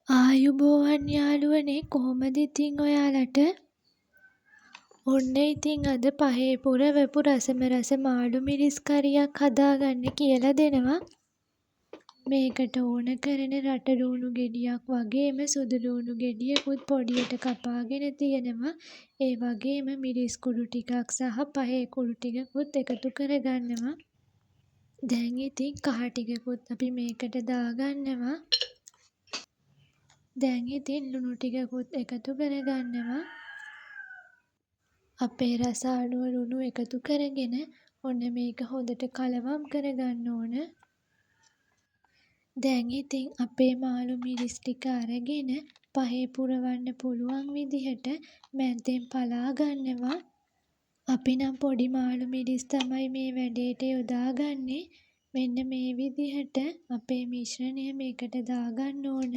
ආයුබෝවන් යාළුවනේ කොහොමද ඉතින් ඔයාලට? ඔන්න ඉතින් අද පහේ පුරවපු රසම රස මාළු මිරිස් කරියක් හදාගන්න කියලා දෙනවා. මේකට ඕන කරන රට ළූණු ගෙඩියක් වගේම සුදු ළූණු ගෙඩියකුත් පොඩියට කපාගෙන තියෙනවා. ඒ වගේම මිරිස් කුඩු ටිකක් සහ පහේ කුඩු ටිකකුත් එකතු කරගන්නවා. දැන් ඉතින් කහ ටිකකුත් අපි මේකට දාගන්නවා. දැන් ඉතින් ලුණු ටිකකුත් එකතු කරගන්නවා. අපේ රස අනුව ලුණු එකතු කරගෙන ඔන්න මේක හොඳට කලවම් කරගන්න ඕන. දැන් ඉතින් අපේ මාළු මිරිස් ටික අරගෙන පහේ පුරවන්න පුළුවන් විදිහට මැද්දෙන් පලා ගන්නවා. අපි නම් පොඩි මාළු මිරිස් තමයි මේ වැඩේට යොදාගන්නේ. මෙන්න මේ විදිහට අපේ මිශ්‍රණය මේකට දාගන්න ඕන.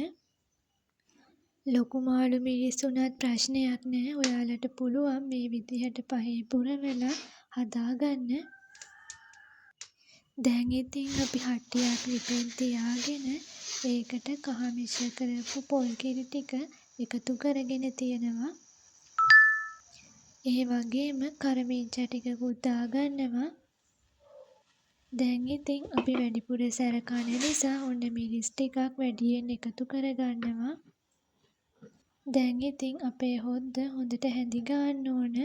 ලොකු මාළු මිරිස් උනත් ප්‍රශ්නයක් නෑ. ඔයාලට පුළුවන් මේ විදිහට පහේ පුරවලා හදාගන්න. දැන් ඉතින් අපි හට්ටියක් ලිපෙන් තියාගෙන ඒකට කහ මිශ්‍ර කරපු පොල් කිරි ටික එකතු කරගෙන තියෙනවා. ඒ වගේම කරමිංචා ටිකකුත් දාගන්නවා. දැන් ඉතින් අපි වැඩිපුර සැර කන නිසා ඔන්න මිරිස් ටිකක් වැඩියෙන් එකතු කරගන්නවා. දැන් ඉතින් අපේ හොද්ද හොඳට හැදි ගන්න ඕන.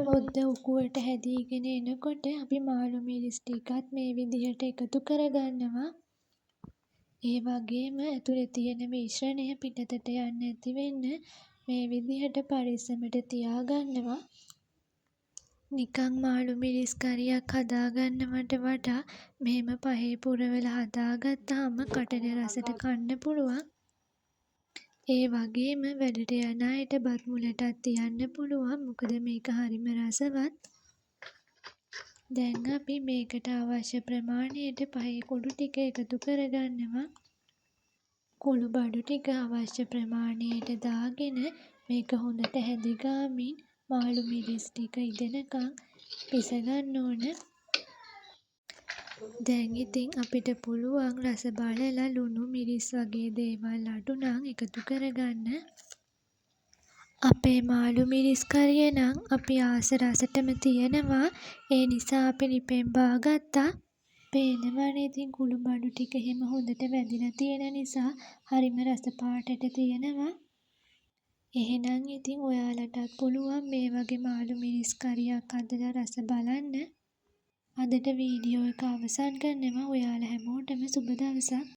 හොද්ද උකුවට හැදීගෙන එනකොට අපි මාළු මිරිස් ටිකත් මේ විදිහට එකතු කරගන්නවා. ඒ වගේම ඇතුලේ තියෙන මිශ්‍රණය පිටතට යන්නේ නැති වෙන්න මේ විදිහට පරිස්සමට තියාගන්නවා. නිකන් මාළු මිරිස් කරියක් හදාගන්නවට වඩා මෙහෙම පහේ පුරවලා හදාගත්තාම කටට රසට කන්න පුළුවන්. ඒ වගේම වැඩට යන අයට බත් මුලටත් තියන්න පුළුවන්. මොකද මේක හරිම රසවත්. දැන් අපි මේකට අවශ්‍ය ප්‍රමාණයට පහේ කුඩු ටික එකතු කරගන්නවා. කුළු බඩු ටික අවශ්‍ය ප්‍රමාණයට දාගෙන මේක හොඳට හැදි ගාමින් මාළු මිරිස් ටික ඉදෙනකන් පිස ගන්න ඕන. දැන් ඉතින් අපිට පුළුවන් රස බලලා ලුණු මිරිස් වගේ දේවල් අඩු නම් එකතු කරගන්න. අපේ මාළු මිරිස් කරිය නම් අපි ආස රසටම තියෙනවා. ඒ නිසා අපි ලිපෙන් බාගත්තා. පේනවනේ ඉතින් කුළු බඩු ටික එහෙම හොඳට වැදිලා තියෙන නිසා හරිම රස පාටට තියෙනවා. එහෙනම් ඉතින් ඔයාලටත් පුළුවන් මේ වගේ මාළු මිරිස් කරියක් හදලා රස බලන්න. අදට වීඩියෝ එක අවසන් කරනවා. ඔයාලා හැමෝටම සුබ දවසක්.